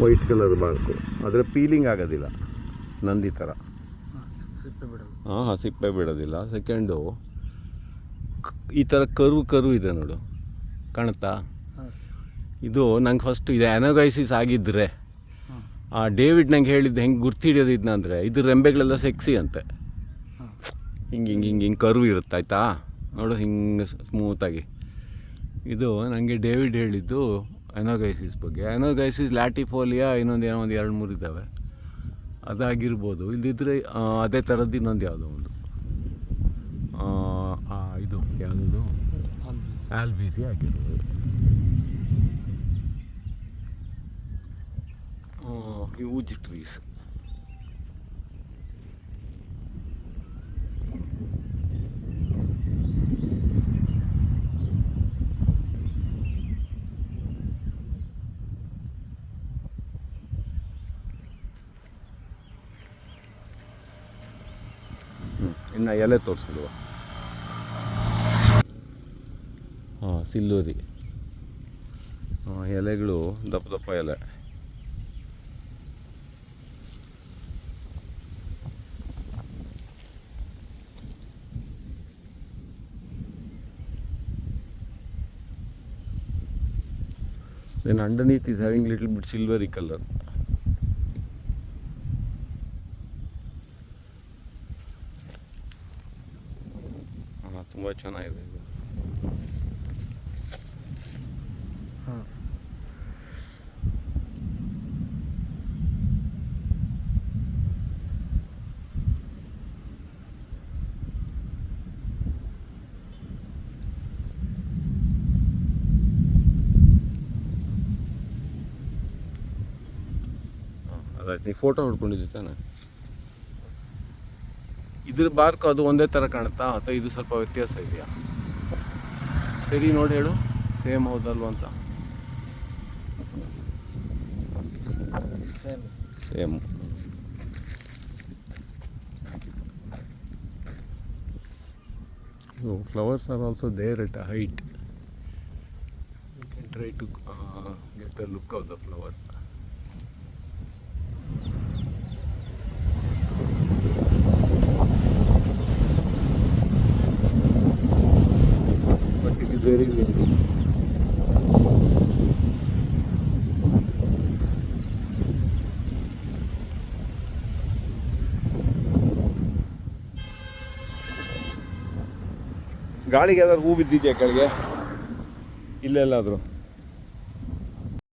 White colour bark, ಆದರೆ peeling ಆಗೋದಿಲ್ಲ ನಂದಿ ಥರ. ಸಿಪ್ಪೆ ಬಿಡೋದು. ಹಾಂ ಸಿಪ್ಪೆ ಬಿಡೋದಿಲ್ಲ. ಸೆಕೆಂಡು ಈ ಥರ ಕರು ಇದೆ ನೋಡು, ಕಾಣುತ್ತಾ? ಇದು ನಂಗೆ ಫಸ್ಟ್ ಇದು ಅನೋಗೈಸಿಸ್ ಆಗಿದ್ದರೆ ಆ ಡೇವಿಡ್ ನಂಗೆ ಹೇಳಿದ್ದು ಹೆಂಗೆ ಗುರ್ತಿಡಿಯೋದು ಇದನ್ನ ಅಂದರೆ, ಇದು ರೆಂಬೆಗಳೆಲ್ಲ ಸೆಕ್ಸಿ ಅಂತೆ. ಹಿಂಗೆ ಕರು ಇರುತ್ತೆ ಆಯಿತಾ ನೋಡು, ಹಿಂಗೆ ಸ್ಮೂತಾಗಿ. ಇದು ನನಗೆ ಡೇವಿಡ್ ಹೇಳಿದ್ದು ಅನೋಗೈಸಿಸ್ ಬಗ್ಗೆ. ಅನೋಗೈಸಿಸ್ ಲ್ಯಾಟಿಫೋಲಿಯಾ ಇನ್ನೊಂದು ಏನೋ ಒಂದು 2-3 ಇದ್ದಾವೆ, ಅದಾಗಿರ್ಬೋದು. ಇಲ್ಲಿದ್ದರೆ ಅದೇ ಥರದ್ದು ಇನ್ನೊಂದು ಯಾವುದೋ ಒಂದು ಇದು ಯಾವುದದು ಆಲ್ಬಿಸಿ ಆಗಿರ್ಬೋದು. Huge trees. ಇನ್ನು ಎಲೆ ತೋರಿಸಿಲ್ವ? ಸಿಲ್ಲೂರಿ ಎಲೆಗಳು ದಪ್ಪ ದಪ್ಪ ಎಲೆ. Then underneath is having little bit silvery color. ತುಂಬ ಚೆನ್ನಾಗಿದೆ ಇದು. ಅದಾಯ್ತು, ನೀ ಫೋಟೋ ಹೊಡ್ಕೊಂಡಿದ್ದೆ ತಾನೆ? ಇದ್ರ ಬಾರ್ಕು ಅದು ಒಂದೇ ಥರ ಕಾಣುತ್ತಾ ಅಥವಾ ಇದು ಸ್ವಲ್ಪ ವ್ಯತ್ಯಾಸ ಇದೆಯಾ? ಸರಿ ನೋಡಿ ಹೇಳು, ಸೇಮ್ ಹೌದಲ್ವ ಅಂತ. Same. Flowers are also there at a height. You can try to get a look of the flower. But it is very windy. ಗಾಳಿಗೆ ಯಾವ್ದಾದ್ರು ಹೂ ಬಿದ್ದಿದೆಯಾ ಕೆಳಗೆ? ಇಲ್ಲೆಲ್ಲಾದರೂ